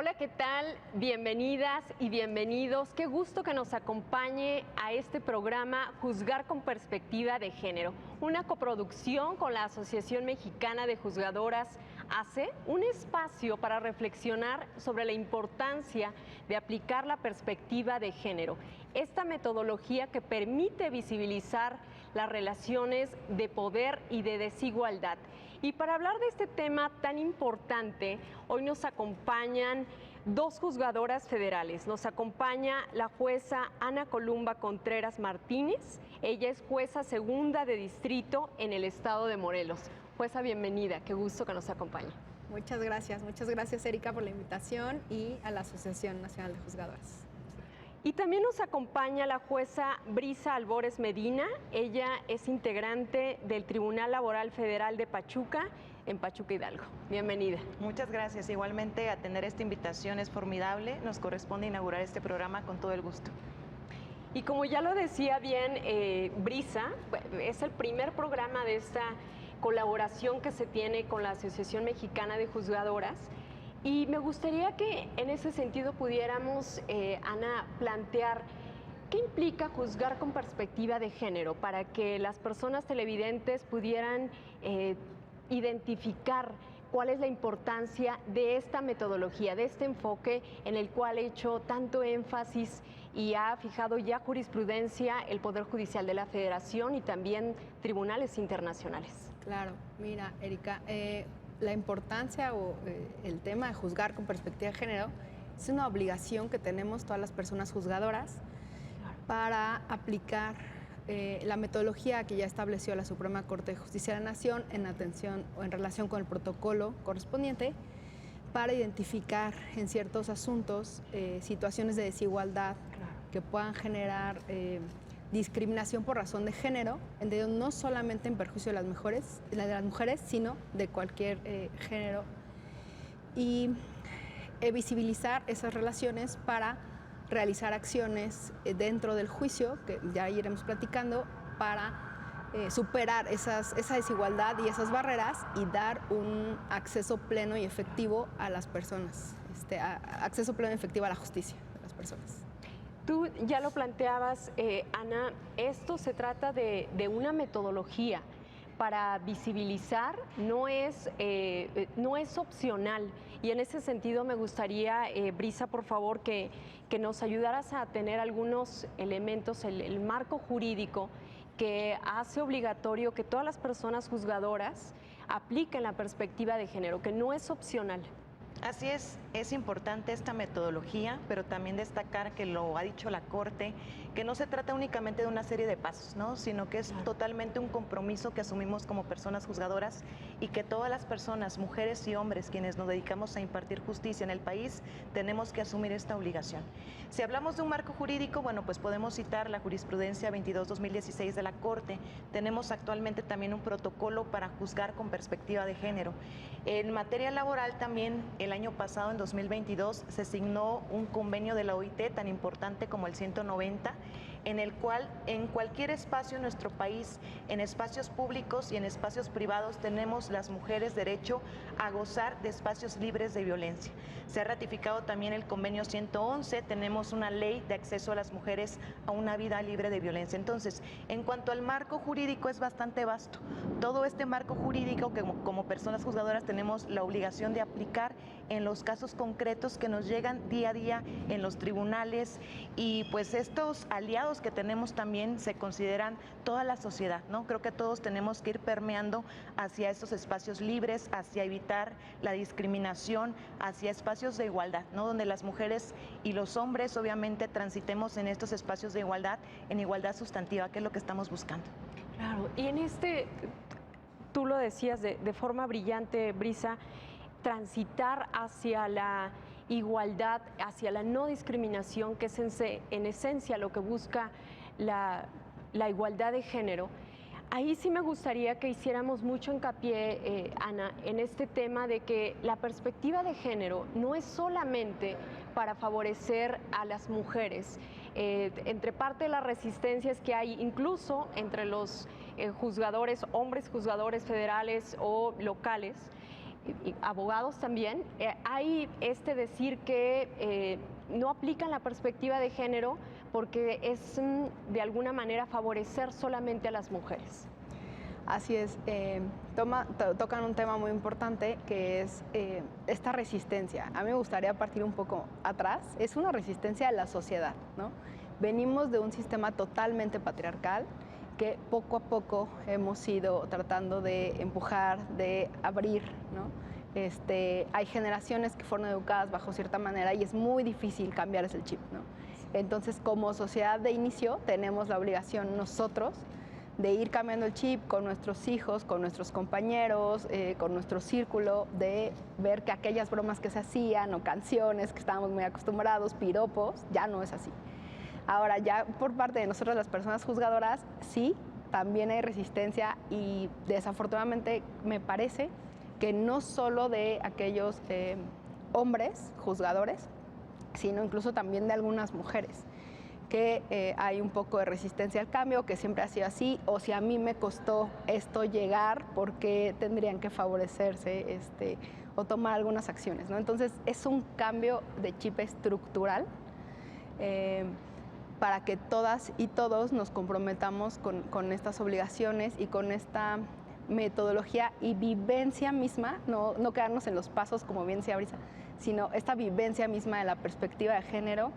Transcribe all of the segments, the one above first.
Hola, ¿qué tal? Bienvenidas y bienvenidos. Qué gusto que nos acompañe a este programa Juzgar con Perspectiva de Género, una coproducción con la Asociación Mexicana de Juzgadoras, ACE, un espacio para reflexionar sobre la importancia de aplicar la perspectiva de género, esta metodología que permite visibilizar las relaciones de poder y de desigualdad. Y para hablar de este tema tan importante, hoy nos acompañan dos juzgadoras federales. Nos acompaña la jueza Ana Columba Contreras Martínez. Ella es jueza segunda de distrito en el estado de Morelos. Jueza, bienvenida. Qué gusto que nos acompañe. Muchas gracias Erika por la invitación y a la Asociación Nacional de Juzgadoras. Y también nos acompaña la jueza Brisa Albores Medina. Ella es integrante del Tribunal Laboral Federal de Pachuca, en Pachuca, Hidalgo. Bienvenida. Muchas gracias. Igualmente, atender esta invitación es formidable. Nos corresponde inaugurar este programa con todo el gusto. Y como ya lo decía bien Brisa, es el primer programa de esta colaboración que se tiene con la Asociación Mexicana de Juzgadoras. Y me gustaría que en ese sentido pudiéramos, Ana, plantear qué implica juzgar con perspectiva de género para que las personas televidentes pudieran identificar cuál es la importancia de esta metodología, de este enfoque en el cual ha hecho tanto énfasis y ha fijado ya jurisprudencia el Poder Judicial de la Federación y también tribunales internacionales. Claro, mira, Erika, la importancia o el tema de juzgar con perspectiva de género es una obligación que tenemos todas las personas juzgadoras para aplicar la metodología que ya estableció la Suprema Corte de Justicia de la Nación en atención o en relación con el protocolo correspondiente para identificar en ciertos asuntos situaciones de desigualdad que puedan generar discriminación por razón de género, no solamente en perjuicio de las mujeres, sino de cualquier género, y visibilizar esas relaciones para realizar acciones dentro del juicio, que ya iremos platicando, para superar esa desigualdad y esas barreras y dar un acceso pleno y efectivo a las personas, acceso pleno y efectivo a la justicia de las personas. Tú ya lo planteabas, Ana, esto se trata de una metodología para visibilizar, no es opcional. Y en ese sentido me gustaría, Brisa, por favor, que nos ayudaras a tener algunos elementos, el marco jurídico que hace obligatorio que todas las personas juzgadoras apliquen la perspectiva de género, que no es opcional. Así es importante esta metodología, pero también destacar que lo ha dicho la Corte, que no se trata únicamente de una serie de pasos, ¿no? Sino que es totalmente un compromiso que asumimos como personas juzgadoras y que todas las personas, mujeres y hombres, quienes nos dedicamos a impartir justicia en el país, tenemos que asumir esta obligación. Si hablamos de un marco jurídico, bueno, pues podemos citar la jurisprudencia 22-2016 de la Corte. Tenemos actualmente también un protocolo para juzgar con perspectiva de género. En materia laboral también, el año pasado, en 2022, se signó un convenio de la OIT tan importante como el 190, en el cual en cualquier espacio en nuestro país, en espacios públicos y en espacios privados, tenemos las mujeres derecho a gozar de espacios libres de violencia. Se ha ratificado también el convenio 111, tenemos una ley de acceso a las mujeres a una vida libre de violencia. Entonces, en cuanto al marco jurídico, es bastante vasto. Todo este marco jurídico que como personas juzgadoras tenemos la obligación de aplicar en los casos concretos que nos llegan día a día en los tribunales, y pues estos aliados que tenemos también se consideran toda la sociedad, ¿no? Creo que todos tenemos que ir permeando hacia estos espacios libres, hacia evitar la discriminación, hacia espacios de igualdad, ¿no? Donde las mujeres y los hombres obviamente transitemos en estos espacios de igualdad, en igualdad sustantiva, que es lo que estamos buscando. Claro, y en tú lo decías de forma brillante, Brisa, transitar hacia la igualdad, hacia la no discriminación, que es en esencia lo que busca la igualdad de género. Ahí sí me gustaría que hiciéramos mucho hincapié, Ana, en este tema de que la perspectiva de género no es solamente para favorecer a las mujeres. Entre parte de las resistencias que hay, incluso entre los juzgadores, hombres juzgadores federales o locales, y abogados también, hay decir que no aplican la perspectiva de género porque es de alguna manera favorecer solamente a las mujeres. Así es, tocan un tema muy importante que es esta resistencia. A mí me gustaría partir un poco atrás, es una resistencia de la sociedad, ¿no? Venimos de un sistema totalmente patriarcal que poco a poco hemos ido tratando de empujar, de abrir, ¿no? Hay generaciones que fueron educadas bajo cierta manera y es muy difícil cambiar ese chip, ¿no? Entonces, como sociedad de inicio, tenemos la obligación nosotros de ir cambiando el chip con nuestros hijos, con nuestros compañeros, con nuestro círculo, de ver que aquellas bromas que se hacían o canciones que estábamos muy acostumbrados, piropos, ya no es así. Ahora, ya por parte de nosotros las personas juzgadoras, sí, también hay resistencia y desafortunadamente me parece que no solo de aquellos hombres juzgadores, sino incluso también de algunas mujeres, que hay un poco de resistencia al cambio, que siempre ha sido así, o si a mí me costó esto llegar, ¿por qué tendrían que favorecerse o tomar algunas acciones, ¿no? Entonces, es un cambio de chip estructural para que todas y todos nos comprometamos con estas obligaciones y con esta metodología y vivencia misma, no quedarnos en los pasos, como bien decía Brisa, sino esta vivencia misma de la perspectiva de género,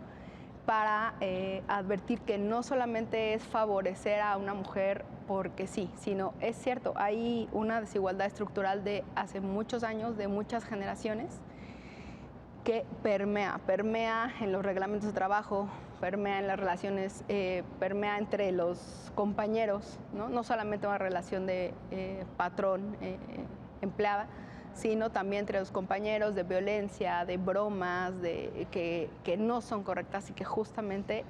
para advertir que no solamente es favorecer a una mujer porque sí, sino es cierto, hay una desigualdad estructural de hace muchos años, de muchas generaciones, que permea en los reglamentos de trabajo, permea en las relaciones, permea entre los compañeros, no solamente una relación de patrón-empleada, sino también entre los compañeros, de violencia, de bromas, que no son correctas y que justamente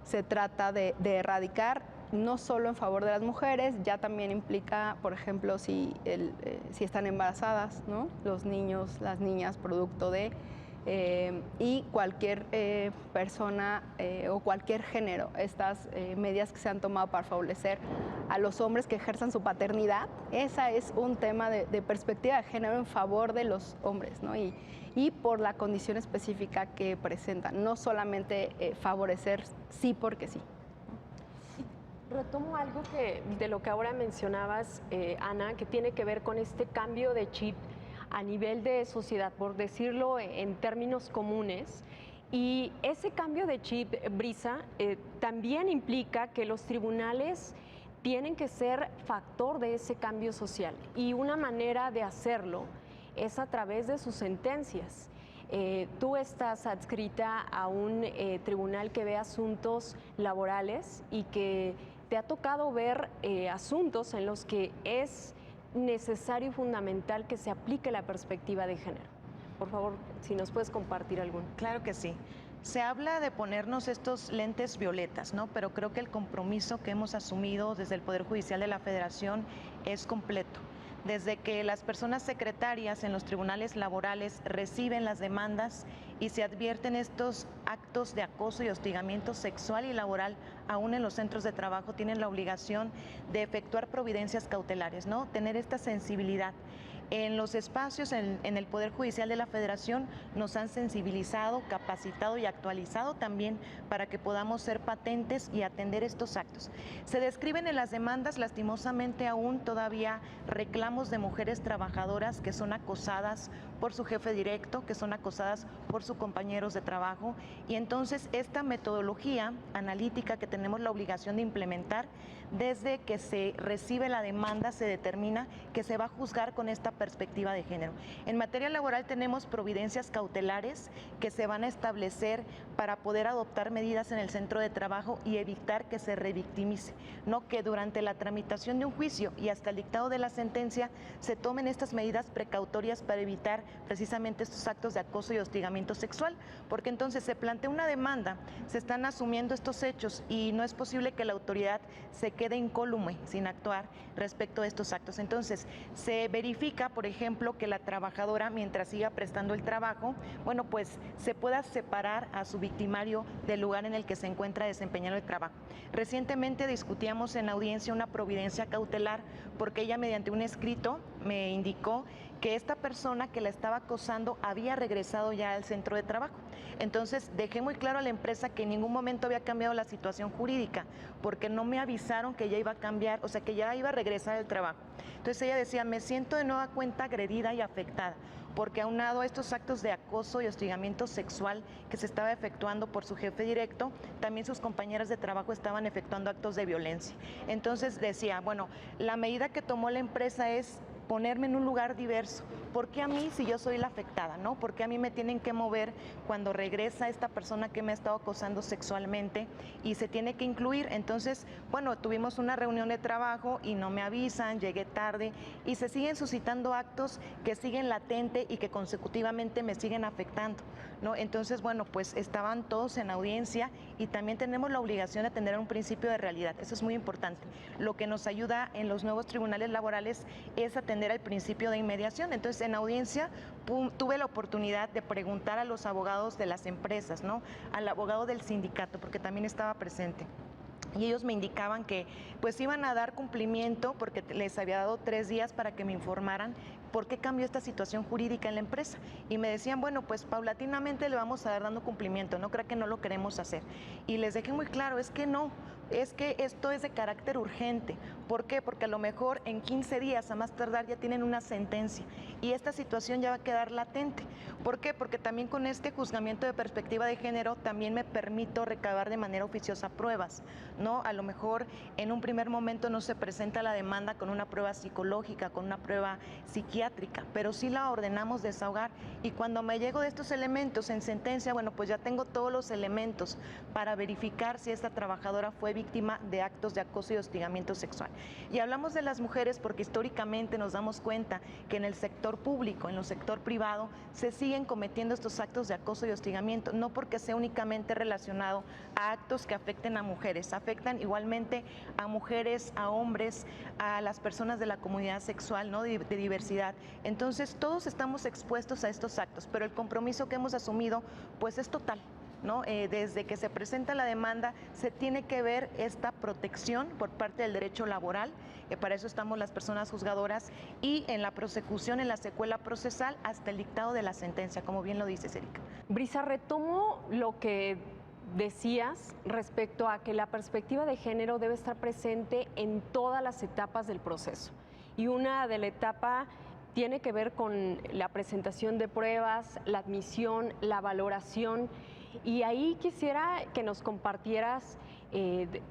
se trata de erradicar, no solo en favor de las mujeres, ya también implica, por ejemplo, si están embarazadas, ¿no? Los niños, las niñas, producto de... y cualquier persona o cualquier género, estas medidas que se han tomado para favorecer a los hombres que ejerzan su paternidad, esa es un tema de perspectiva de género en favor de los hombres, ¿no? Y por la condición específica que presentan, no solamente favorecer sí porque sí. Retomo algo de lo que ahora mencionabas, Ana, que tiene que ver con este cambio de chip a nivel de sociedad, por decirlo en términos comunes. Y ese cambio de chip, Brisa, también implica que los tribunales tienen que ser factor de ese cambio social. Y una manera de hacerlo es a través de sus sentencias. Tú estás adscrita a un tribunal que ve asuntos laborales y que te ha tocado ver asuntos en los que es necesario y fundamental que se aplique la perspectiva de género. Por favor, si nos puedes compartir alguno. Claro que sí. Se habla de ponernos estos lentes violetas, ¿no? Pero creo que el compromiso que hemos asumido desde el Poder Judicial de la Federación es completo. Desde que las personas secretarias en los tribunales laborales reciben las demandas y se advierten estos actos de acoso y hostigamiento sexual y laboral, aún en los centros de trabajo, tienen la obligación de efectuar providencias cautelares, ¿no? Tener esta sensibilidad. En los espacios en el Poder Judicial de la Federación nos han sensibilizado, capacitado y actualizado también para que podamos ser patentes y atender estos actos. Se describen en las demandas, lastimosamente aún todavía, reclamos de mujeres trabajadoras que son acosadas por su jefe directo, que son acosadas por sus compañeros de trabajo, y entonces esta metodología analítica que tenemos la obligación de implementar, desde que se recibe la demanda se determina que se va a juzgar con esta perspectiva de género. En materia laboral tenemos providencias cautelares que se van a establecer para poder adoptar medidas en el centro de trabajo y evitar que se revictimice, no que durante la tramitación de un juicio y hasta el dictado de la sentencia se tomen estas medidas precautorias para evitar precisamente estos actos de acoso y hostigamiento sexual, porque entonces se plantea una demanda, se están asumiendo estos hechos y no es posible que la autoridad se quede incólume sin actuar respecto a estos actos. Entonces se verifica, por ejemplo, que la trabajadora, mientras siga prestando el trabajo, bueno, pues se pueda separar a su victimario del lugar en el que se encuentra desempeñando el trabajo. Recientemente discutíamos en audiencia una providencia cautelar porque ella, mediante un escrito, me indicó que esta persona que la estaba acosando había regresado ya al centro de trabajo. Entonces dejé muy claro a la empresa que en ningún momento había cambiado la situación jurídica, porque no me avisaron que ya iba a cambiar, o sea, que ya iba a regresar al trabajo. Entonces ella decía, me siento de nueva cuenta agredida y afectada, porque aunado a estos actos de acoso y hostigamiento sexual que se estaba efectuando por su jefe directo, también sus compañeras de trabajo estaban efectuando actos de violencia. Entonces decía, bueno, la medida que tomó la empresa es ponerme en un lugar diverso. ¿Por qué a mí si yo soy la afectada, no? ¿Por qué a mí me tienen que mover cuando regresa esta persona que me ha estado acosando sexualmente y se tiene que incluir? Entonces, bueno, tuvimos una reunión de trabajo y no me avisan, llegué tarde y se siguen suscitando actos que siguen latente y que consecutivamente me siguen afectando, ¿no? Entonces, bueno, pues estaban todos en audiencia y también tenemos la obligación de tener un principio de realidad. Eso es muy importante. Lo que nos ayuda en los nuevos tribunales laborales es atender al principio de inmediación. Entonces, en audiencia tuve la oportunidad de preguntar a los abogados de las empresas, ¿no? Al abogado del sindicato, porque también estaba presente. Y ellos me indicaban que pues iban a dar cumplimiento porque les había dado 3 días para que me informaran por qué cambió esta situación jurídica en la empresa. Y me decían, bueno, pues paulatinamente le vamos a dar dando cumplimiento, no creo que no lo queremos hacer. Y les dejé muy claro, es que no, es que esto es de carácter urgente. ¿Por qué? Porque a lo mejor en 15 días, a más tardar, ya tienen una sentencia y esta situación ya va a quedar latente. ¿Por qué? Porque también con este juzgamiento de perspectiva de género también me permito recabar de manera oficiosa pruebas, ¿no? A lo mejor en un primer momento no se presenta la demanda con una prueba psicológica, con una prueba psiquiátrica, pero sí la ordenamos desahogar y cuando me llego de estos elementos en sentencia, bueno, pues ya tengo todos los elementos para verificar si esta trabajadora fue víctima de actos de acoso y hostigamiento sexual. Y hablamos de las mujeres porque históricamente nos damos cuenta que en el sector público, en el sector privado, se siguen cometiendo estos actos de acoso y hostigamiento, no porque sea únicamente relacionado a actos que afecten a mujeres, afectan igualmente a mujeres, a hombres, a las personas de la comunidad sexual, ¿no? de diversidad. Entonces, todos estamos expuestos a estos actos, pero el compromiso que hemos asumido, pues es total, ¿no? Desde que se presenta la demanda se tiene que ver esta protección por parte del derecho laboral, para eso estamos las personas juzgadoras, y en la prosecución, en la secuela procesal hasta el dictado de la sentencia, como bien lo dices, Erika. Brisa, retomo lo que decías respecto a que la perspectiva de género debe estar presente en todas las etapas del proceso. Y una de la etapa tiene que ver con la presentación de pruebas, la admisión, la valoración. Y ahí quisiera que nos compartieras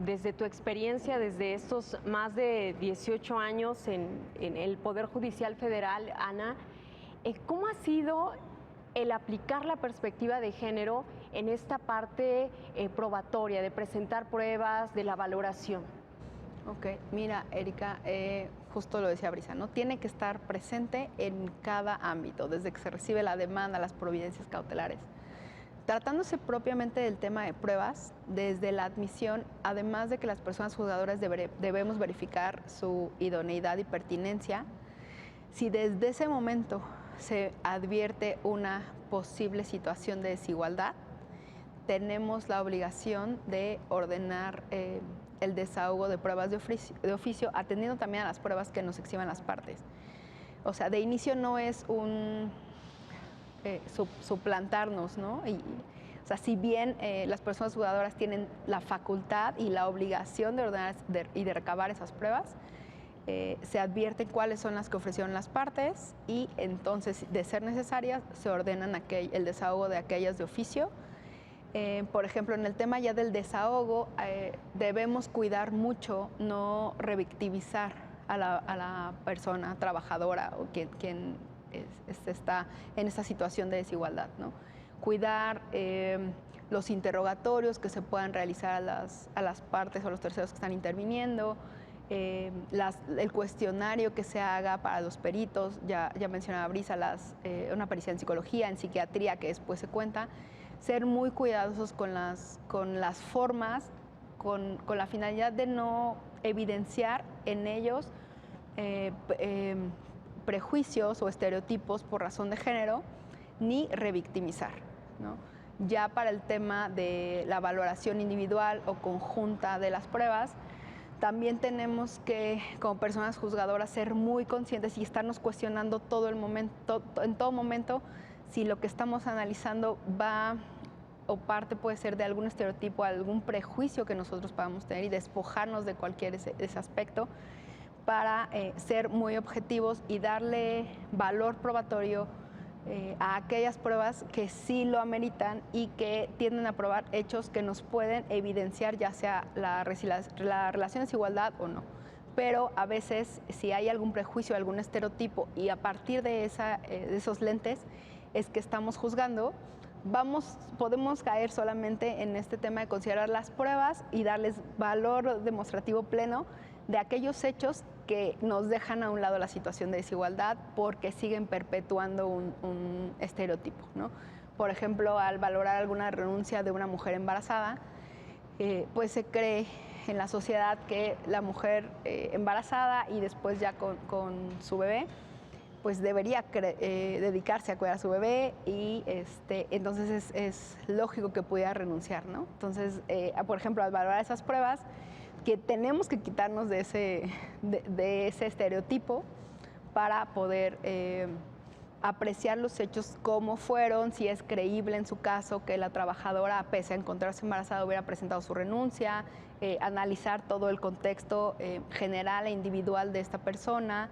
desde tu experiencia, desde estos más de 18 años en el Poder Judicial Federal, Ana, ¿cómo ha sido el aplicar la perspectiva de género en esta parte probatoria, de presentar pruebas, de la valoración? Ok, mira, Erika, justo lo decía Brisa, ¿no? Tiene que estar presente en cada ámbito, desde que se recibe la demanda, las providencias cautelares. Tratándose propiamente del tema de pruebas, desde la admisión, además de que las personas juzgadoras debemos verificar su idoneidad y pertinencia, si desde ese momento se advierte una posible situación de desigualdad, tenemos la obligación de ordenar el desahogo de pruebas de oficio, atendiendo también a las pruebas que nos exhiban las partes. O sea, de inicio no es un suplantarnos, ¿no? O sea, si bien las personas juzgadoras tienen la facultad y la obligación de ordenar y de recabar esas pruebas, se advierten cuáles son las que ofrecieron las partes y entonces, de ser necesarias, se ordenan el desahogo de aquellas de oficio. Por ejemplo, en el tema ya del desahogo, debemos cuidar mucho no revictimizar a la persona trabajadora o quien está en esa situación de desigualdad, ¿no? Cuidar los interrogatorios que se puedan realizar a las partes o los terceros que están interviniendo, el cuestionario que se haga para los peritos, ya mencionaba Brisa, una pericia en psicología, en psiquiatría, que después se cuenta, ser muy cuidadosos con las formas, con la finalidad de no evidenciar en ellos prejuicios o estereotipos por razón de género, ni revictimizar, ¿no? Ya para el tema de la valoración individual o conjunta de las pruebas, También tenemos que, como personas juzgadoras, ser muy conscientes y estarnos cuestionando todo el momento, en todo momento, si lo que estamos analizando va o parte puede ser de algún estereotipo, algún prejuicio que nosotros podamos tener y despojarnos de cualquier ese aspecto para ser muy objetivos y darle valor probatorio a aquellas pruebas que sí lo ameritan y que tienden a probar hechos que nos pueden evidenciar ya sea la relación de desigualdad o no. Pero a veces si hay algún prejuicio, algún estereotipo y a partir de esos lentes es que estamos juzgando, podemos caer solamente en este tema de considerar las pruebas y darles valor demostrativo pleno de aquellos hechos que nos dejan a un lado la situación de desigualdad porque siguen perpetuando un estereotipo, ¿no? Por ejemplo, al valorar alguna renuncia de una mujer embarazada, pues se cree en la sociedad que la mujer embarazada y después ya con su bebé, pues debería dedicarse a cuidar a su bebé y entonces es lógico que pudiera renunciar, ¿no? Entonces, por ejemplo, al valorar esas pruebas, que tenemos que quitarnos de ese estereotipo para poder apreciar los hechos como fueron, si es creíble en su caso que la trabajadora, pese a encontrarse embarazada, hubiera presentado su renuncia, analizar todo el contexto general e individual de esta persona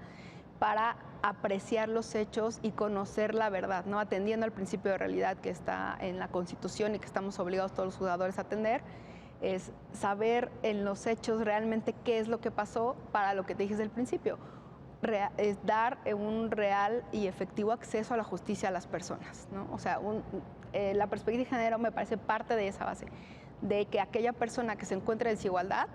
para apreciar los hechos y conocer la verdad, ¿no? Atendiendo al principio de realidad que está en la Constitución y que estamos obligados todos los juzgadores a atender, es saber en los hechos realmente qué es lo que pasó para lo que te dije desde el principio, es dar un real y efectivo acceso a la justicia a las personas, ¿no? O sea, la perspectiva de género me parece parte de esa base, de que aquella persona que se encuentre en desigualdad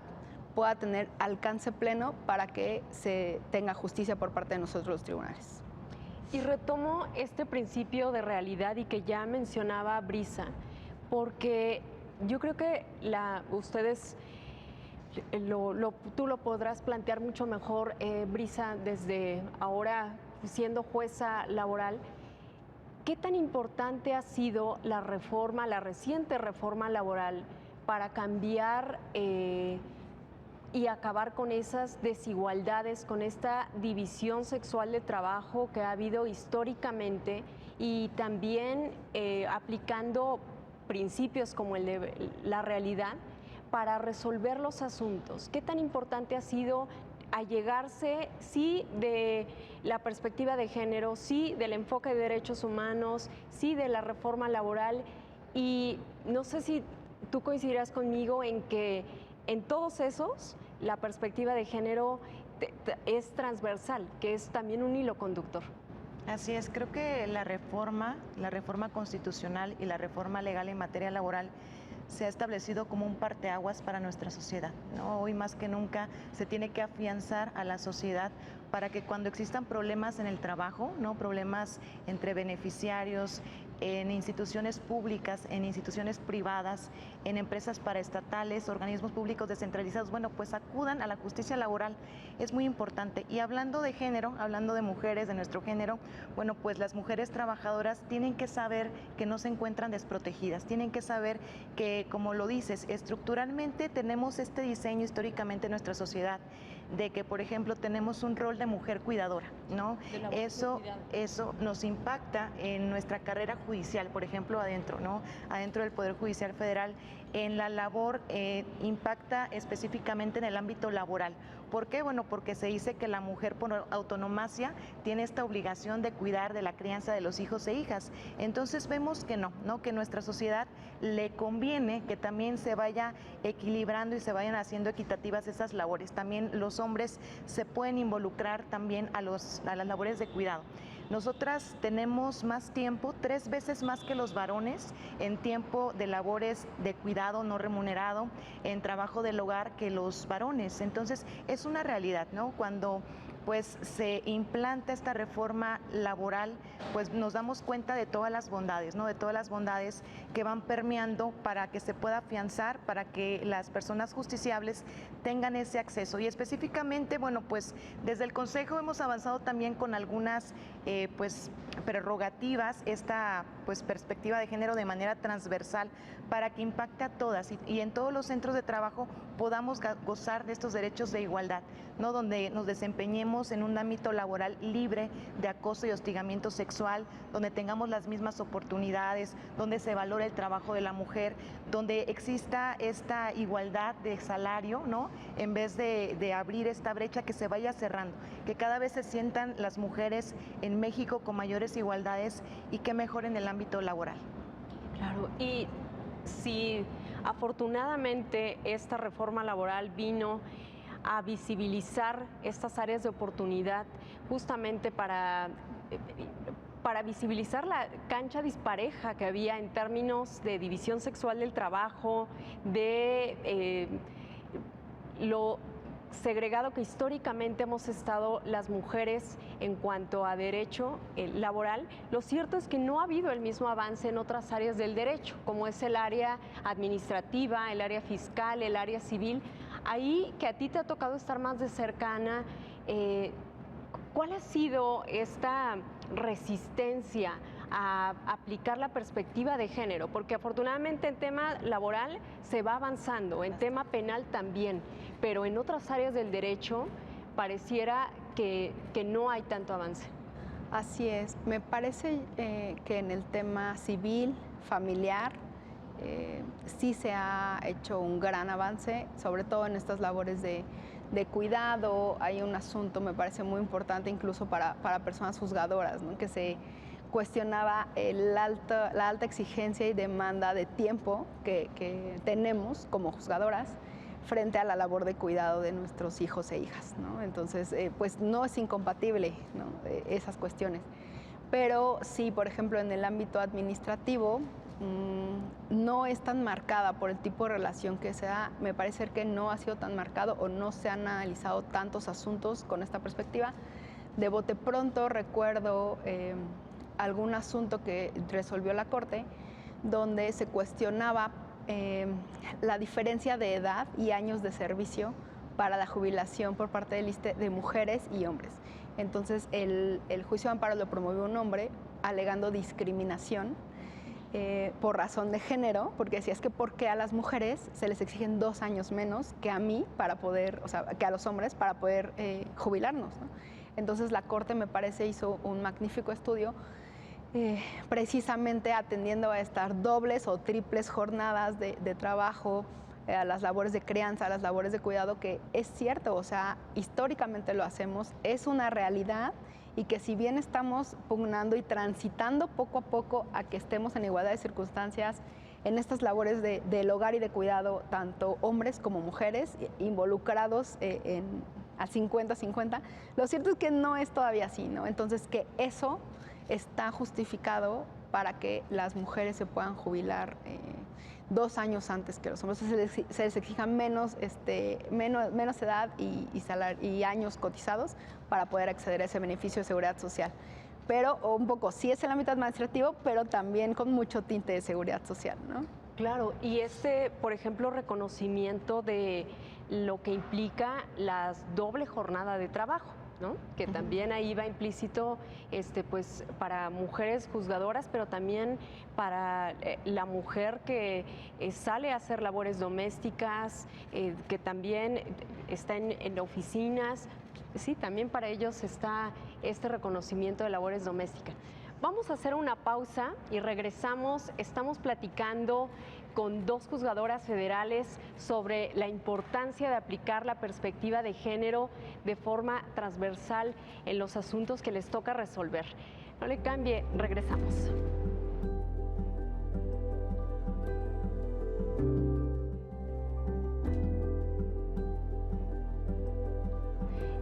pueda tener alcance pleno para que se tenga justicia por parte de nosotros los tribunales. Y retomo este principio de realidad y que ya mencionaba Brisa, porque yo creo que ustedes, tú lo podrás plantear mucho mejor, Brisa, desde ahora siendo jueza laboral. ¿Qué tan importante ha sido la reciente reforma laboral para cambiar y acabar con esas desigualdades, con esta división sexual de trabajo que ha habido históricamente y también aplicando principios como el de la realidad para resolver los asuntos? ¿Qué tan importante ha sido allegarse, sí, de la perspectiva de género, sí, del enfoque de derechos humanos, sí, de la reforma laboral? Y no sé si tú coincidirás conmigo en que en todos esos la perspectiva de género es transversal, que es también un hilo conductor. Así es, creo que la reforma constitucional y la reforma legal en materia laboral se ha establecido como un parteaguas para nuestra sociedad, ¿no? Hoy más que nunca se tiene que afianzar a la sociedad para que cuando existan problemas en el trabajo, ¿no? Problemas entre beneficiarios, en instituciones públicas, en instituciones privadas, en empresas paraestatales, organismos públicos descentralizados, bueno, pues acudan a la justicia laboral. Es muy importante. Y hablando de género, hablando de mujeres, de nuestro género, bueno, pues las mujeres trabajadoras tienen que saber que no se encuentran desprotegidas, tienen que saber que, como lo dices, estructuralmente tenemos este diseño históricamente en nuestra sociedad, de que, por ejemplo, tenemos un rol de mujer cuidadora, ¿no? Eso nos impacta en nuestra carrera judicial, por ejemplo, adentro, ¿no? Adentro del Poder Judicial Federal, en la labor impacta específicamente en el ámbito laboral. ¿Por qué? Bueno, porque se dice que la mujer por autonomacia tiene esta obligación de cuidar de la crianza de los hijos e hijas. Entonces vemos que no, que nuestra sociedad le conviene que también se vaya equilibrando y se vayan haciendo equitativas esas labores. También los hombres se pueden involucrar también a las labores de cuidado. Nosotras tenemos más tiempo, 3 veces más que los varones, en tiempo de labores de cuidado no remunerado, en trabajo del hogar que los varones. Entonces, es una realidad, ¿no? Cuando pues se implanta esta reforma laboral, pues nos damos cuenta de todas las bondades, ¿no? De todas las bondades que van permeando para que se pueda afianzar, para que las personas justiciables tengan ese acceso. Y específicamente, bueno, pues desde el Consejo hemos avanzado también con algunas prerrogativas esta pues perspectiva de género de manera transversal para que impacte a todas y en todos los centros de trabajo podamos gozar de estos derechos de igualdad, ¿no? Donde nos desempeñemos en un ámbito laboral libre de acoso y hostigamiento sexual, donde tengamos las mismas oportunidades, donde se valore el trabajo de la mujer, donde exista esta igualdad de salario, ¿no? En vez de abrir esta brecha, que se vaya cerrando, que cada vez se sientan las mujeres en México con mayores igualdades y que mejor en el ámbito laboral. Claro, y si afortunadamente esta reforma laboral vino a visibilizar estas áreas de oportunidad justamente para visibilizar la cancha dispareja que había en términos de división sexual del trabajo, de lo segregado que históricamente hemos estado las mujeres en cuanto a derecho laboral. Lo cierto es que no ha habido el mismo avance en otras áreas del derecho, como es el área administrativa, el área fiscal, el área civil. Ahí que a ti te ha tocado estar más de cercana, ¿cuál ha sido esta resistencia a aplicar la perspectiva de género? Porque afortunadamente en tema laboral se va avanzando, en tema penal también, pero en otras áreas del derecho pareciera que no hay tanto avance. Así es, me parece que en el tema civil, familiar, sí se ha hecho un gran avance, sobre todo en estas labores de cuidado. Hay un asunto, me parece muy importante incluso para personas juzgadoras, ¿no? Que se cuestionaba la alta exigencia y demanda de tiempo que tenemos como juzgadoras frente a la labor de cuidado de nuestros hijos e hijas, ¿no? Entonces, pues no es incompatible, ¿no? Esas cuestiones. Pero sí, por ejemplo, en el ámbito administrativo, no es tan marcada por el tipo de relación que se da. Me parece que no ha sido tan marcado o no se han analizado tantos asuntos con esta perspectiva. De bote pronto recuerdo algún asunto que resolvió la Corte donde se cuestionaba la diferencia de edad y años de servicio para la jubilación por parte del ISSSTE de mujeres y hombres. Entonces el juicio de amparo lo promovió un hombre alegando discriminación por razón de género, porque decía, es que ¿por qué a las mujeres se les exigen 2 años menos que a mí para poder, o sea, que a los hombres para poder jubilarnos, ¿no? Entonces la Corte, me parece, hizo un magnífico estudio precisamente atendiendo a estas dobles o triples jornadas de trabajo, a las labores de crianza, a las labores de cuidado, que es cierto, o sea, históricamente lo hacemos, es una realidad, y que si bien estamos pugnando y transitando poco a poco a que estemos en igualdad de circunstancias en estas labores del hogar y de cuidado, tanto hombres como mujeres involucrados a 50-50, lo cierto es que no es todavía así, ¿no? Entonces, que eso está justificado para que las mujeres se puedan jubilar 2 años antes que los hombres. Se les exija menos edad y años cotizados para poder acceder a ese beneficio de seguridad social. Pero un poco, sí es el ámbito administrativo, pero también con mucho tinte de seguridad social, ¿no? Claro, y por ejemplo, reconocimiento de lo que implica la doble jornada de trabajo, ¿no? Que también ahí va implícito pues para mujeres juzgadoras, pero también para la mujer que sale a hacer labores domésticas, que también está en oficinas. Sí, también para ellos está este reconocimiento de labores domésticas. Vamos a hacer una pausa y regresamos. Estamos platicando con 2 juzgadoras federales sobre la importancia de aplicar la perspectiva de género de forma transversal en los asuntos que les toca resolver. No le cambie, regresamos.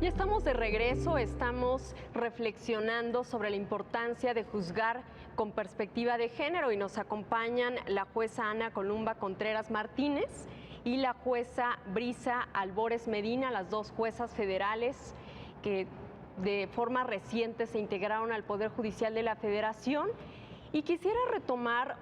Ya estamos de regreso, estamos reflexionando sobre la importancia de juzgar con perspectiva de género y nos acompañan la jueza Ana Columba Contreras Martínez y la jueza Brisa Albores Medina, las 2 juezas federales que de forma reciente se integraron al Poder Judicial de la Federación. Y quisiera retomar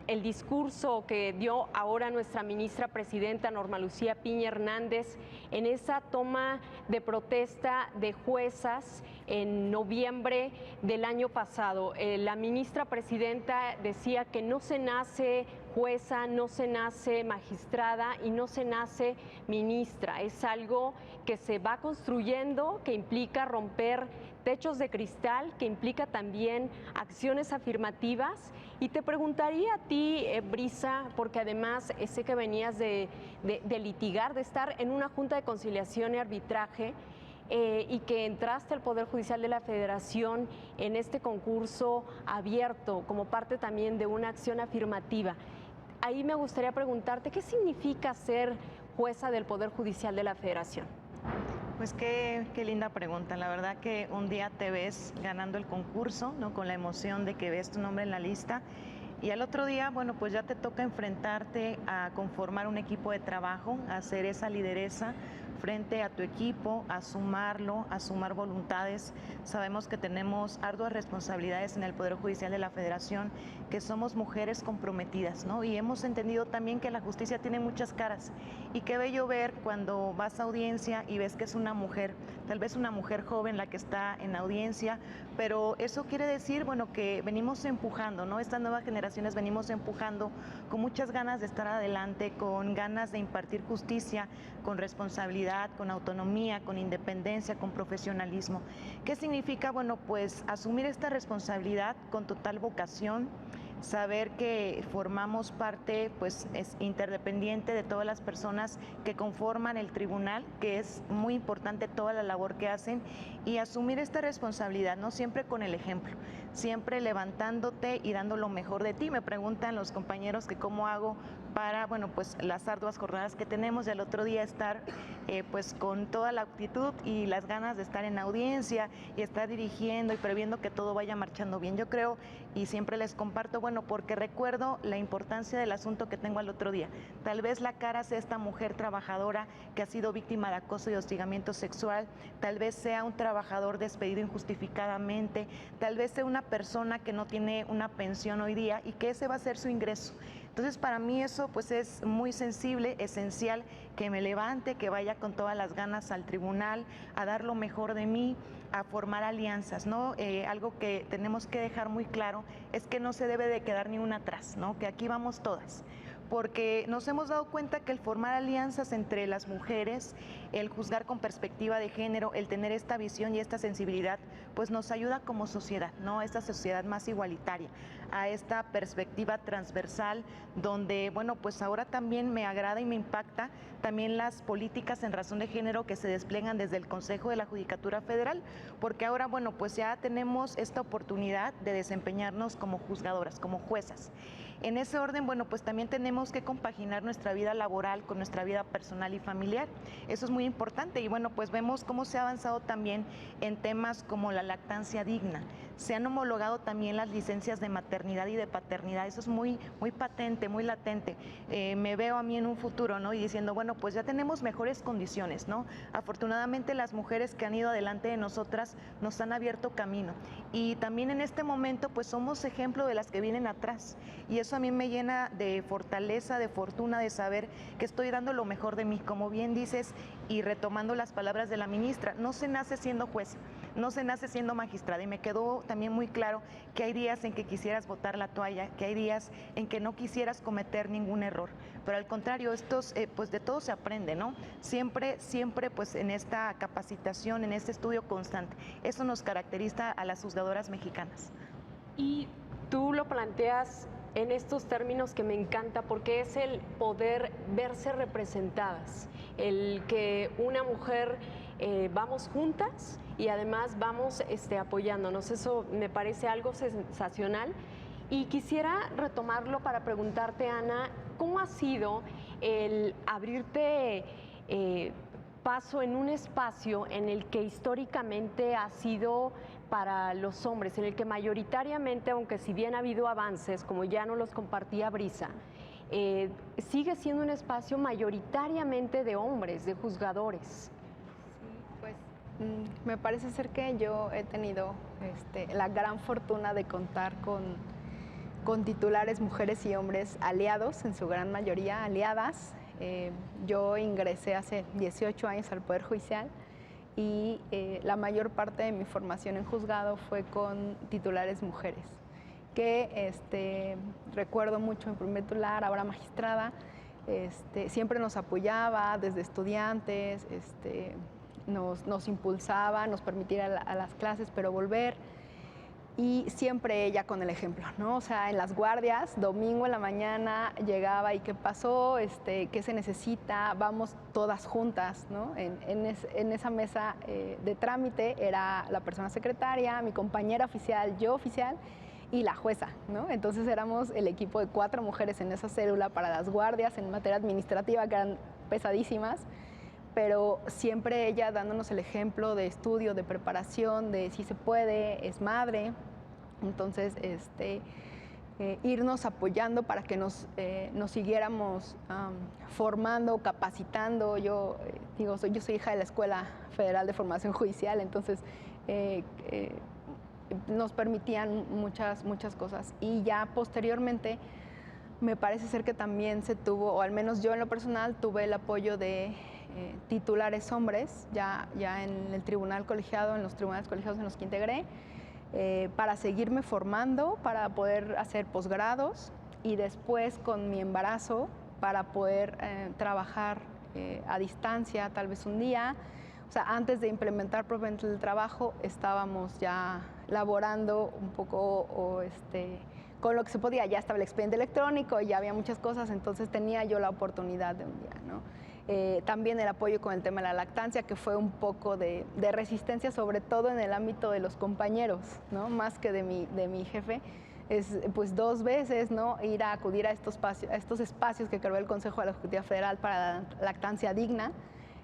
el discurso que dio ahora nuestra ministra presidenta Norma Lucía Piña Hernández en esa toma de protesta de juezas en noviembre del año pasado. La ministra presidenta decía que no se nace jueza, no se nace magistrada y no se nace ministra. Es algo que se va construyendo, que implica romper techos de cristal, que implica también acciones afirmativas. Y te preguntaría a ti, Brisa, porque además sé que venías de litigar, de estar en una junta de conciliación y arbitraje, y que entraste al Poder Judicial de la Federación en este concurso abierto como parte también de una acción afirmativa. Ahí me gustaría preguntarte, ¿qué significa ser jueza del Poder Judicial de la Federación? Pues qué linda pregunta. La verdad que un día te ves ganando el concurso, ¿no? Con la emoción de que ves tu nombre en la lista. Y al otro día, bueno, pues ya te toca enfrentarte a conformar un equipo de trabajo, a hacer esa lideresa frente a tu equipo, a sumarlo, a sumar voluntades. Sabemos que tenemos arduas responsabilidades en el Poder Judicial de la Federación, que somos mujeres comprometidas, ¿no? Y hemos entendido también que la justicia tiene muchas caras. Y qué bello ver cuando vas a audiencia y ves que es una mujer, tal vez una mujer joven la que está en audiencia, pero eso quiere decir, bueno, que venimos empujando, ¿no? Estas nuevas generaciones venimos empujando con muchas ganas de estar adelante, con ganas de impartir justicia, con responsabilidad, con autonomía, con independencia, con profesionalismo. ¿Qué significa? Bueno, pues asumir esta responsabilidad con total vocación, saber que formamos parte, pues es interdependiente de todas las personas que conforman el tribunal, que es muy importante toda la labor que hacen, y asumir esta responsabilidad, ¿no? Siempre con el ejemplo, siempre levantándote y dando lo mejor de ti. Me preguntan los compañeros que cómo hago para, bueno, pues las arduas jornadas que tenemos, y al otro día estar pues con toda la actitud y las ganas de estar en audiencia y estar dirigiendo y previendo que todo vaya marchando bien. Yo creo, y siempre les comparto, bueno, porque recuerdo la importancia del asunto que tengo al otro día. Tal vez la cara sea esta mujer trabajadora que ha sido víctima de acoso y hostigamiento sexual, tal vez sea un trabajador despedido injustificadamente, tal vez sea una persona que no tiene una pensión hoy día y que ese va a ser su ingreso. Entonces, para mí eso pues es muy sensible, esencial que me levante, que vaya con todas las ganas al tribunal, a dar lo mejor de mí, a formar alianzas, ¿no? Algo que tenemos que dejar muy claro es que no se debe de quedar ni una atrás, ¿no? Que aquí vamos todas, porque nos hemos dado cuenta que el formar alianzas entre las mujeres, el juzgar con perspectiva de género, el tener esta visión y esta sensibilidad, pues nos ayuda como sociedad, ¿no? A esta sociedad más igualitaria, a esta perspectiva transversal, donde, bueno, pues ahora también me agrada y me impacta también las políticas en razón de género que se despliegan desde el Consejo de la Judicatura Federal, porque ahora, bueno, pues ya tenemos esta oportunidad de desempeñarnos como juzgadoras, como juezas. En ese orden, bueno, pues también tenemos que compaginar nuestra vida laboral con nuestra vida personal y familiar. Eso es muy importante y bueno, pues vemos cómo se ha avanzado también en temas como la lactancia digna. Se han homologado también las licencias de maternidad y de paternidad. Eso es muy patente, muy latente. Me veo a mí en un futuro, ¿no? Y diciendo, bueno, pues ya tenemos mejores condiciones, ¿no? Afortunadamente las mujeres que han ido adelante de nosotras nos han abierto camino. Y también en este momento, pues somos ejemplo de las que vienen atrás. Y eso a mí me llena de fortaleza, de fortuna, de saber que estoy dando lo mejor de mí. Como bien dices, y retomando las palabras de la ministra, no se nace siendo jueza, no se nace siendo magistrada. Y me quedó también muy claro que hay días en que quisieras botar la toalla, que hay días en que no quisieras cometer ningún error. Pero al contrario, estos, pues de todo se aprende, ¿no? Siempre, pues en esta capacitación, en este estudio constante. Eso nos caracteriza a las juzgadoras mexicanas. Y tú lo planteas en estos términos que me encanta, porque es el poder verse representadas, el que una mujer vamos juntas y además vamos apoyándonos. Eso me parece algo sensacional. Y quisiera retomarlo para preguntarte, Ana, ¿cómo ha sido el abrirte paso en un espacio en el que históricamente ha sido para los hombres, en el que mayoritariamente, aunque si bien ha habido avances, como ya nos los compartía Brisa, sigue siendo un espacio mayoritariamente de hombres, de juzgadores? Sí, pues me parece ser que yo he tenido la gran fortuna de contar con con titulares mujeres y hombres aliados, en su gran mayoría aliadas. Yo ingresé hace 18 años al Poder Judicial y la mayor parte de mi formación en juzgado fue con titulares mujeres, que recuerdo mucho mi primer titular, ahora magistrada, siempre nos apoyaba desde estudiantes, nos impulsaba, nos permitía ir a las clases, pero volver. Y siempre ella con el ejemplo, ¿no? O sea, en las guardias, domingo en la mañana llegaba y ¿qué pasó? ¿Qué se necesita? Vamos todas juntas, ¿no? En esa mesa de trámite era la persona secretaria, mi compañera oficial, yo oficial y la jueza, ¿no? Entonces éramos el equipo de 4 mujeres en esa célula para las guardias en materia administrativa, que eran pesadísimas, pero siempre ella dándonos el ejemplo de estudio, de preparación, de si se puede, es madre. Entonces, irnos apoyando para que nos siguiéramos formando, capacitando. Yo soy hija de la Escuela Federal de Formación Judicial, entonces nos permitían muchas cosas. Y ya posteriormente, me parece ser que también se tuvo, o al menos yo en lo personal, tuve el apoyo de titulares hombres, ya en el tribunal colegiado, en los tribunales colegiados en los que integré, para seguirme formando, para poder hacer posgrados y después con mi embarazo para poder trabajar a distancia, tal vez un día. O sea, antes de implementar propiamente el trabajo, estábamos ya laborando un poco con lo que se podía. Ya estaba el expediente electrónico, ya había muchas cosas, entonces tenía yo la oportunidad de un día, ¿no? También el apoyo con el tema de la lactancia, que fue un poco de resistencia, sobre todo en el ámbito de los compañeros, ¿no? Más que de mi jefe. Es pues 2 veces, ¿no? Ir a acudir a estos espacios que creó el Consejo de la Ejecutiva Federal para la lactancia digna,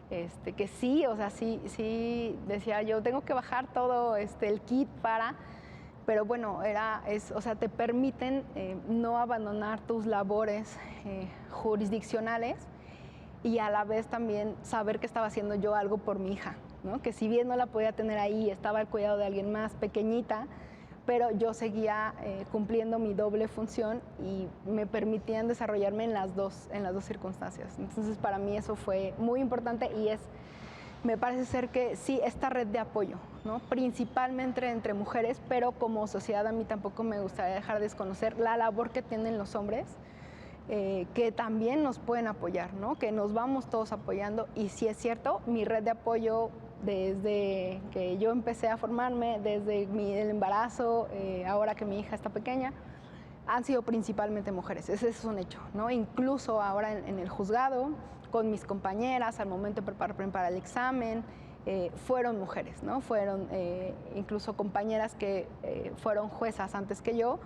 que sí, o sea, sí decía yo, tengo que bajar todo el kit para... Pero bueno, o sea, te permiten no abandonar tus labores jurisdiccionales y a la vez también saber que estaba haciendo yo algo por mi hija, ¿no? Que si bien no la podía tener ahí, estaba al cuidado de alguien más pequeñita, pero yo seguía cumpliendo mi doble función y me permitían desarrollarme en las dos circunstancias. Entonces, para mí eso fue muy importante y me parece ser que sí, esta red de apoyo, ¿no? Principalmente entre mujeres, pero como sociedad a mí tampoco me gustaría dejar de desconocer la labor que tienen los hombres, que también nos pueden apoyar, ¿no? Que nos vamos todos apoyando y sí es cierto, mi red de apoyo desde que yo empecé a formarme, desde el embarazo, ahora que mi hija está pequeña, han sido principalmente mujeres, ese es un hecho, ¿no? Incluso ahora en el juzgado, con mis compañeras, al momento de prepararme para el examen, fueron mujeres, ¿no? Fueron incluso compañeras que fueron juezas antes que yo,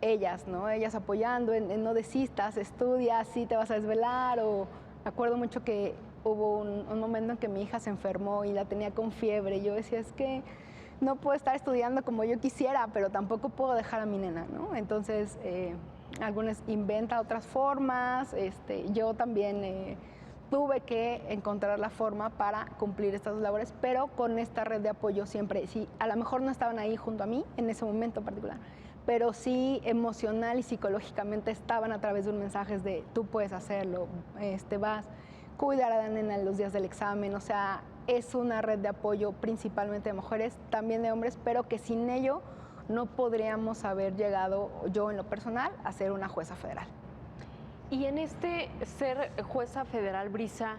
ellas, ¿no? Ellas apoyando en no desistas, estudias, sí te vas a desvelar, o me acuerdo mucho que hubo un momento en que mi hija se enfermó y la tenía con fiebre, y yo decía, es que no puedo estar estudiando como yo quisiera, pero tampoco puedo dejar a mi nena, ¿no? Entonces, algunas inventan otras formas, yo también tuve que encontrar la forma para cumplir estas labores, pero con esta red de apoyo siempre, sí, a lo mejor no estaban ahí junto a mí en ese momento particular, pero sí emocional y psicológicamente estaban a través de un mensaje de tú puedes hacerlo, vas, cuidar a la nena en los días del examen, o sea, es una red de apoyo principalmente de mujeres, también de hombres, pero que sin ello no podríamos haber llegado, yo en lo personal, a ser una jueza federal. Y en ser jueza federal, Brisa,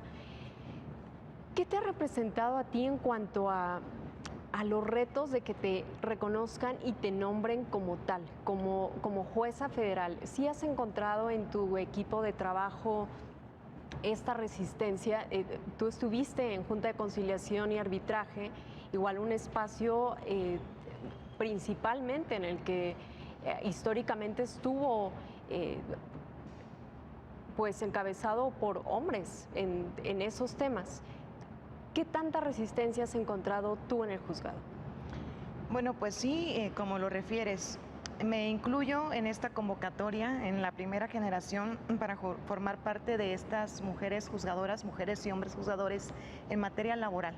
¿qué te ha representado a ti en cuanto a los retos de que te reconozcan y te nombren como tal, como jueza federal? ¿Sí has encontrado en tu equipo de trabajo esta resistencia? Tú estuviste en Junta de Conciliación y Arbitraje, igual un espacio principalmente en el que históricamente estuvo pues encabezado por hombres en esos temas. ¿Qué tanta resistencia has encontrado tú en el juzgado? Bueno, pues sí, como lo refieres, me incluyo en esta convocatoria, en la primera generación, para formar parte de estas mujeres juzgadoras, mujeres y hombres juzgadores en materia laboral.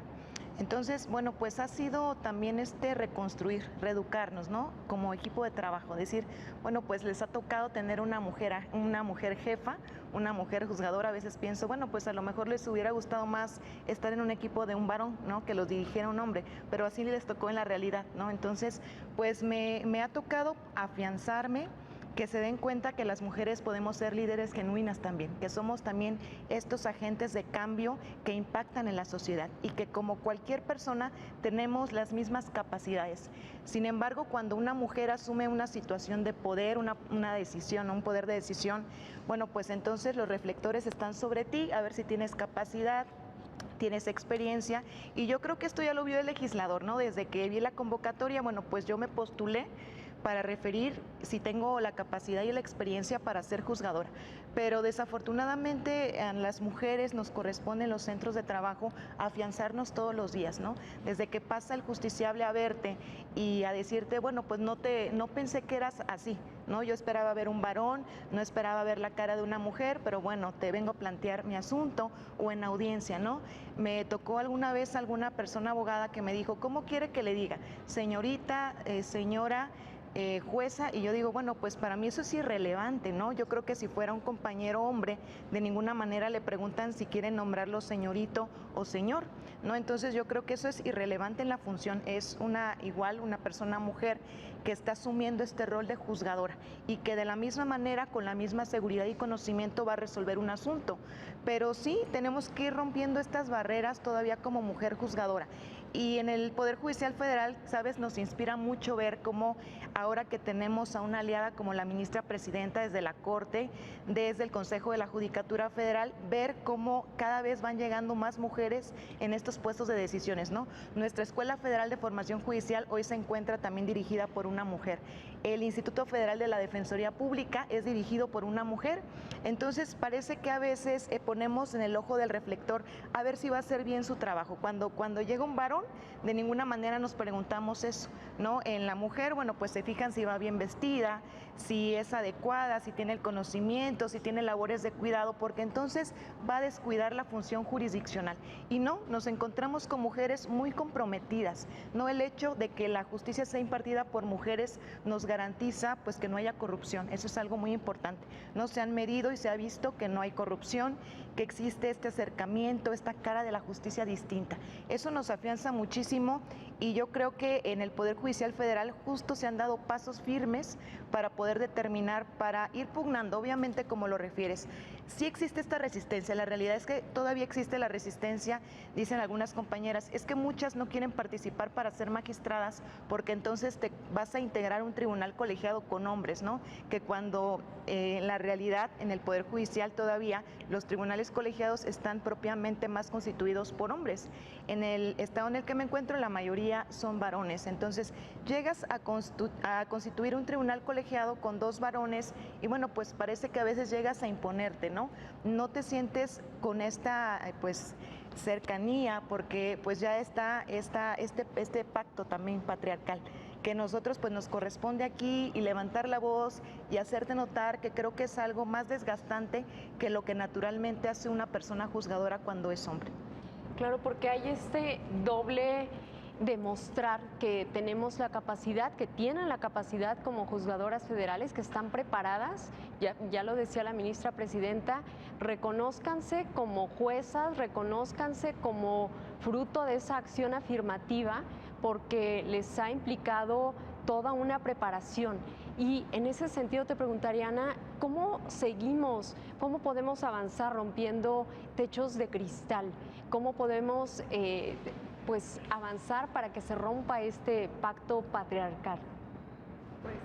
Entonces, bueno, pues ha sido también reconstruir, reeducarnos, ¿no? Como equipo de trabajo, decir, bueno, pues les ha tocado tener una mujer jefa, una mujer juzgadora. A veces pienso, bueno, pues a lo mejor les hubiera gustado más estar en un equipo de un varón, ¿no? Que los dirigiera un hombre, pero así les tocó en la realidad, ¿no? Entonces, pues me ha tocado afianzarme, que se den cuenta que las mujeres podemos ser líderes genuinas también, que somos también estos agentes de cambio que impactan en la sociedad y que como cualquier persona tenemos las mismas capacidades. Sin embargo, cuando una mujer asume una situación de poder, una decisión, un poder de decisión, bueno, pues entonces los reflectores están sobre ti, a ver si tienes capacidad, tienes experiencia, y yo creo que esto ya lo vio el legislador, ¿no? Desde que vi la convocatoria, bueno, pues yo me postulé para referir si tengo la capacidad y la experiencia para ser juzgadora. Pero desafortunadamente a las mujeres nos corresponde en los centros de trabajo afianzarnos todos los días, ¿no? Desde que pasa el justiciable a verte y a decirte, bueno, pues no pensé que eras así, ¿no? Yo esperaba ver un varón, no esperaba ver la cara de una mujer, pero bueno, te vengo a plantear mi asunto, o en audiencia, ¿no? Me tocó alguna vez alguna persona abogada que me dijo, ¿cómo quiere que le diga? Señorita, señora, jueza, y yo digo, bueno, pues para mí eso es irrelevante, ¿no? Yo creo que si fuera un compañero hombre, de ninguna manera le preguntan si quieren nombrarlo señorito o señor, ¿no? Entonces yo creo que eso es irrelevante en la función, es una persona mujer que está asumiendo este rol de juzgadora y que de la misma manera, con la misma seguridad y conocimiento, va a resolver un asunto. Pero sí, tenemos que ir rompiendo estas barreras todavía como mujer juzgadora. Y en el Poder Judicial Federal, sabes, nos inspira mucho ver cómo ahora que tenemos a una aliada como la ministra presidenta desde la Corte, desde el Consejo de la Judicatura Federal, ver cómo cada vez van llegando más mujeres en estos puestos de decisiones, ¿no? Nuestra Escuela Federal de Formación Judicial hoy se encuentra también dirigida por una mujer. El Instituto Federal de la Defensoría Pública es dirigido por una mujer. Entonces parece que a veces ponemos en el ojo del reflector a ver si va a hacer bien su trabajo. Cuando llega un varón, de ninguna manera nos preguntamos eso, ¿no? En la mujer, bueno, pues se fijan si va bien vestida, si es adecuada, si tiene el conocimiento, si tiene labores de cuidado, porque entonces va a descuidar la función jurisdiccional. Y no, nos encontramos con mujeres muy comprometidas. No, el hecho de que la justicia sea impartida por mujeres nos garantiza pues que no haya corrupción. Eso es algo muy importante. No se han medido y se ha visto que no hay corrupción, que existe este acercamiento, esta cara de la justicia distinta. Eso nos afianza muchísimo, y yo creo que en el Poder Judicial Federal justo se han dado pasos firmes para poder determinar, para ir pugnando, obviamente como lo refieres. Sí existe esta resistencia, la realidad es que todavía existe la resistencia, dicen algunas compañeras, es que muchas no quieren participar para ser magistradas porque entonces te vas a integrar un tribunal colegiado con hombres, ¿no? Que cuando en la realidad en el Poder Judicial todavía los tribunales colegiados están propiamente más constituidos por hombres. En el estado en el que me encuentro la mayoría son varones, entonces llegas a constituir un tribunal colegiado con 2 varones y bueno, pues parece que a veces llegas a imponerte, ¿no? No te sientes con esta pues cercanía porque pues ya está este pacto también patriarcal que nosotros pues nos corresponde aquí y levantar la voz y hacerte notar, que creo que es algo más desgastante que lo que naturalmente hace una persona juzgadora cuando es hombre. Claro, porque hay este doble demostrar que tenemos la capacidad, que tienen la capacidad como juzgadoras federales, que están preparadas, ya lo decía la ministra presidenta, reconózcanse como juezas, reconózcanse como fruto de esa acción afirmativa, porque les ha implicado toda una preparación. Y en ese sentido te preguntaría, Ana, ¿cómo seguimos? ¿Cómo podemos avanzar rompiendo techos de cristal? ¿Cómo podemos pues avanzar para que se rompa este pacto patriarcal? Pues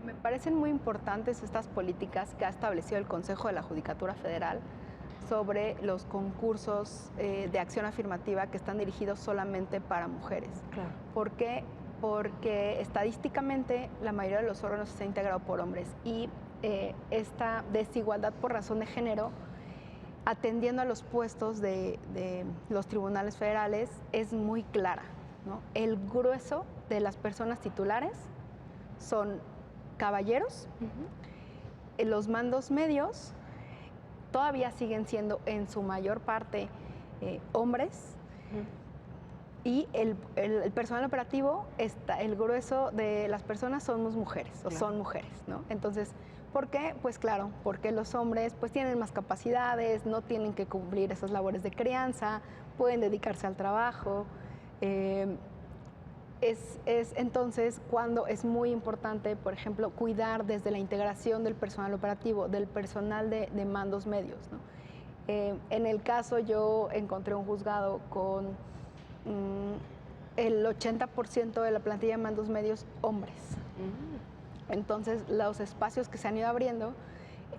me parecen muy importantes estas políticas que ha establecido el Consejo de la Judicatura Federal sobre los concursos de acción afirmativa que están dirigidos solamente para mujeres. Claro. ¿Por qué? Porque estadísticamente la mayoría de los órganos está integrado por hombres y esta desigualdad por razón de género, atendiendo a los puestos de los tribunales federales, es muy clara, ¿no? El grueso de las personas titulares son caballeros, los mandos medios todavía siguen siendo en su mayor parte hombres, Y el personal operativo, el grueso de las personas somos mujeres, o son mujeres, ¿no? Entonces, ¿por qué? Pues claro, porque los hombres pues tienen más capacidades, no tienen que cumplir esas labores de crianza, pueden dedicarse al trabajo. Es entonces cuando es muy importante, por ejemplo, cuidar desde la integración del personal operativo, del personal de mandos medios, ¿no? En el caso yo encontré un juzgado con el 80% de la plantilla de mandos medios hombres. Entonces los espacios que se han ido abriendo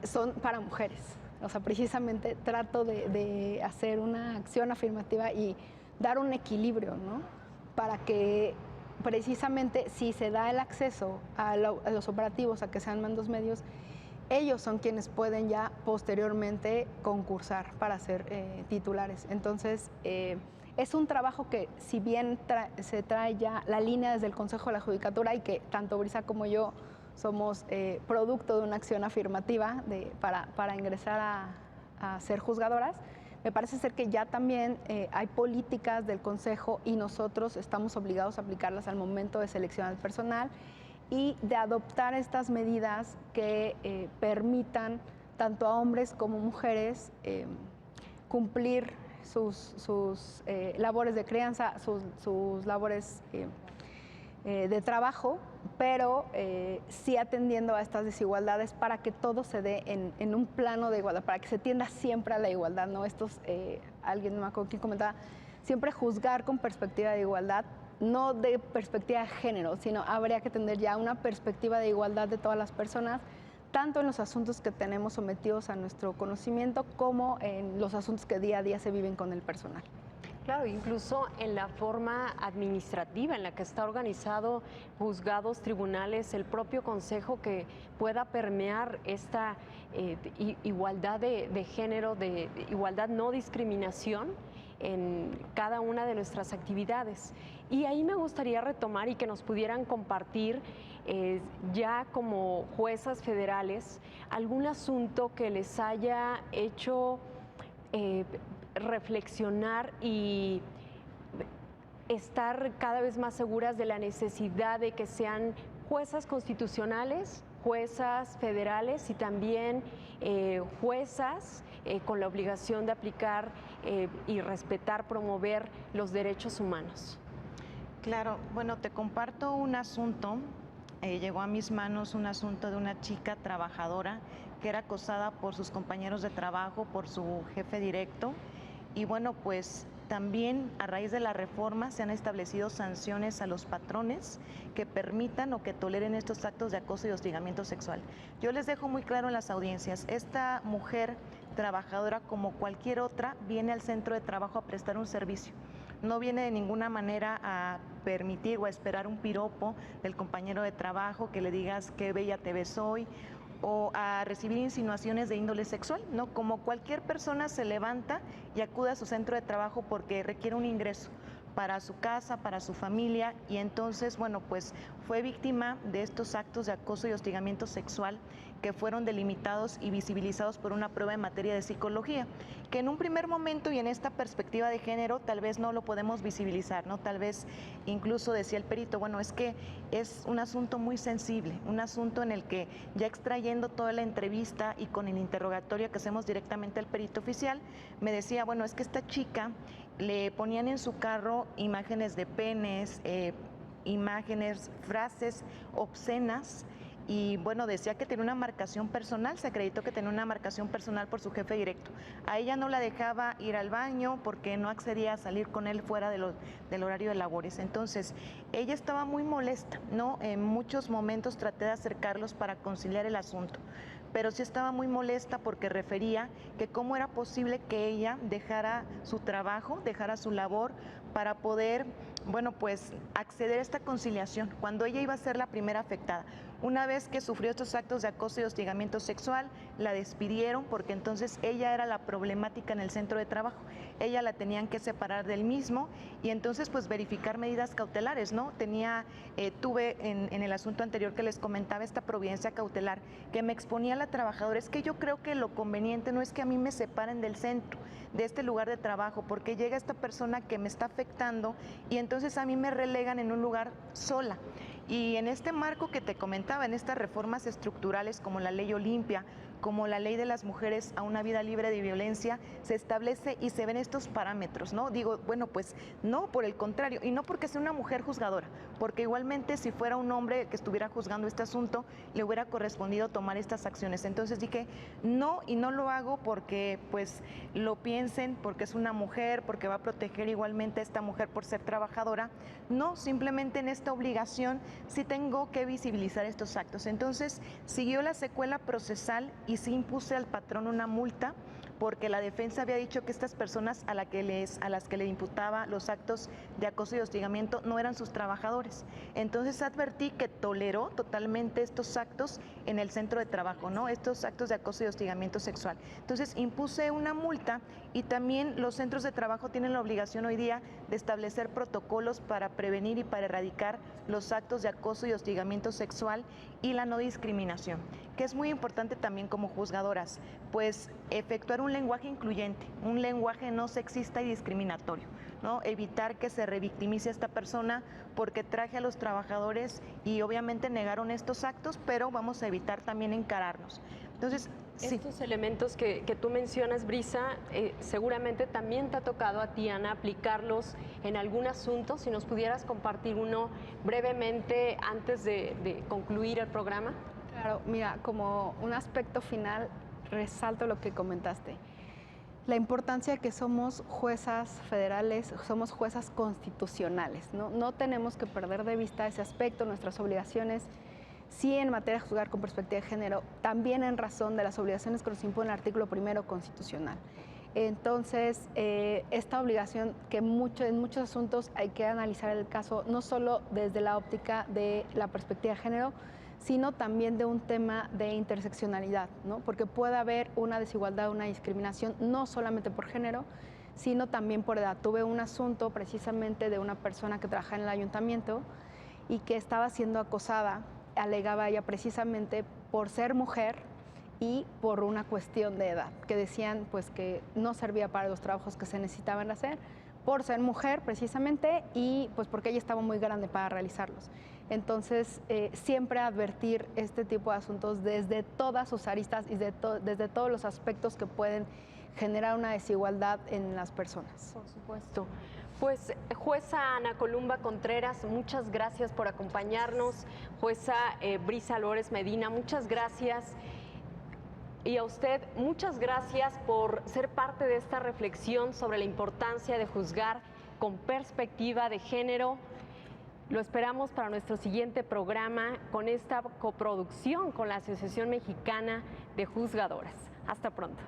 son para mujeres. O sea, precisamente trato de hacer una acción afirmativa y dar un equilibrio, ¿no? Para que precisamente si se da el acceso a los operativos a que sean mandos medios, ellos son quienes pueden ya posteriormente concursar para ser titulares. Entonces, es un trabajo que si bien se trae ya la línea desde el Consejo de la Judicatura y que tanto Brisa como yo somos producto de una acción afirmativa para ingresar a ser juzgadoras, me parece ser que ya también hay políticas del Consejo y nosotros estamos obligados a aplicarlas al momento de seleccionar el personal y de adoptar estas medidas que permitan tanto a hombres como mujeres cumplir sus labores de crianza, sus labores de trabajo, pero sí atendiendo a estas desigualdades para que todo se dé en un plano de igualdad, para que se tienda siempre a la igualdad, ¿no? Alguien, no me acuerdo quién comentaba, siempre juzgar con perspectiva de igualdad, no de perspectiva de género, sino habría que tener ya una perspectiva de igualdad de todas las personas, tanto en los asuntos que tenemos sometidos a nuestro conocimiento como en los asuntos que día a día se viven con el personal. Claro, incluso en la forma administrativa en la que está organizado juzgados, tribunales, el propio consejo que pueda permear esta igualdad de género, de igualdad, no discriminación en cada una de nuestras actividades. Y ahí me gustaría retomar y que nos pudieran compartir ya como juezas federales algún asunto que les haya hecho reflexionar y estar cada vez más seguras de la necesidad de que sean juezas constitucionales, juezas federales y también juezas con la obligación de aplicar y respetar, promover los derechos humanos. Claro, bueno, te comparto un asunto. Llegó a mis manos un asunto de una chica trabajadora que era acosada por sus compañeros de trabajo, por su jefe directo. Y bueno, pues también a raíz de la reforma se han establecido sanciones a los patrones que permitan o que toleren estos actos de acoso y hostigamiento sexual. Yo les dejo muy claro en las audiencias, esta mujer trabajadora como cualquier otra viene al centro de trabajo a prestar un servicio. No viene de ninguna manera a permitir o a esperar un piropo del compañero de trabajo que le digas qué bella te ves hoy, o a recibir insinuaciones de índole sexual, ¿no? Como cualquier persona se levanta y acude a su centro de trabajo porque requiere un ingreso para su casa, para su familia, y entonces, bueno, pues fue víctima de estos actos de acoso y hostigamiento sexual que fueron delimitados y visibilizados por una prueba en materia de psicología, que en un primer momento y en esta perspectiva de género tal vez no lo podemos visibilizar, ¿no? Tal vez incluso decía el perito, bueno, es que es un asunto muy sensible, un asunto en el que ya extrayendo toda la entrevista y con el interrogatorio que hacemos directamente al perito oficial, me decía, bueno, es que esta chica le ponían en su carro imágenes de penes, imágenes, frases obscenas, y bueno, decía que tenía una marcación personal, se acreditó que tenía una marcación personal por su jefe directo. A ella no la dejaba ir al baño porque no accedía a salir con él fuera del horario de labores. Entonces, ella estaba muy molesta, ¿no? En muchos momentos traté de acercarlos para conciliar el asunto, pero sí estaba muy molesta porque refería que cómo era posible que ella dejara su trabajo, dejara su labor para poder, bueno, pues acceder a esta conciliación, cuando ella iba a ser la primera afectada. Una vez que sufrió estos actos de acoso y hostigamiento sexual, la despidieron porque entonces ella era la problemática en el centro de trabajo. Ella la tenían que separar del mismo y entonces pues verificar medidas cautelares, ¿no? Tuve en el asunto anterior que les comentaba esta providencia cautelar que me exponía a la trabajadora. Es que yo creo que lo conveniente no es que a mí me separen del centro, de este lugar de trabajo, porque llega esta persona que me está afectando y entonces a mí me relegan en un lugar sola. Y en este marco que te comentaba, en estas reformas estructurales como la Ley Olimpia, como la Ley de las Mujeres a una vida libre de violencia, se establece y se ven estos parámetros, ¿no? Digo, bueno, pues no, por el contrario, y no porque sea una mujer juzgadora, porque igualmente si fuera un hombre que estuviera juzgando este asunto, le hubiera correspondido tomar estas acciones. Entonces dije, no, y no lo hago porque pues lo piensen, porque es una mujer, porque va a proteger igualmente a esta mujer por ser trabajadora. No, simplemente en esta obligación sí tengo que visibilizar estos actos. Entonces siguió la secuela procesal y sí impuse al patrón una multa porque la defensa había dicho que estas personas a las que le imputaba los actos de acoso y hostigamiento no eran sus trabajadores. Entonces advertí que toleró totalmente estos actos en el centro de trabajo, ¿no? Estos actos de acoso y hostigamiento sexual. Entonces impuse una multa y también los centros de trabajo tienen la obligación hoy día de establecer protocolos para prevenir y para erradicar los actos de acoso y hostigamiento sexual y la no discriminación, que es muy importante también como juzgadoras, pues efectuar un lenguaje incluyente, un lenguaje no sexista y discriminatorio, ¿no? Evitar que se revictimice a esta persona porque traje a los trabajadores y obviamente negaron estos actos, pero vamos a evitar también encararnos. Entonces, estos elementos que tú mencionas, Brisa, seguramente también te ha tocado a ti, Ana, aplicarlos en algún asunto. Si nos pudieras compartir uno brevemente antes de concluir el programa. Claro, mira, como un aspecto final, resalto lo que comentaste. La importancia que somos juezas federales, somos juezas constitucionales, ¿no? No tenemos que perder de vista ese aspecto, nuestras obligaciones, sí en materia de juzgar con perspectiva de género, también en razón de las obligaciones que nos impone el artículo 1 constitucional. Entonces, esta obligación que en muchos asuntos hay que analizar el caso, no solo desde la óptica de la perspectiva de género, sino también de un tema de interseccionalidad, ¿no? Porque puede haber una desigualdad, una discriminación, no solamente por género, sino también por edad. Tuve un asunto precisamente de una persona que trabaja en el ayuntamiento y que estaba siendo acosada, alegaba ella precisamente por ser mujer y por una cuestión de edad, que decían pues que no servía para los trabajos que se necesitaban hacer, por ser mujer precisamente y pues porque ella estaba muy grande para realizarlos. Entonces, siempre advertir este tipo de asuntos desde todas sus aristas y desde todos los aspectos que pueden generar una desigualdad en las personas. Por supuesto. Pues, jueza Ana Columba Contreras, muchas gracias por acompañarnos. Jueza Brisa Álvarez Medina, muchas gracias. Y a usted, muchas gracias por ser parte de esta reflexión sobre la importancia de juzgar con perspectiva de género. Lo esperamos para nuestro siguiente programa con esta coproducción con la Asociación Mexicana de Juzgadoras. Hasta pronto.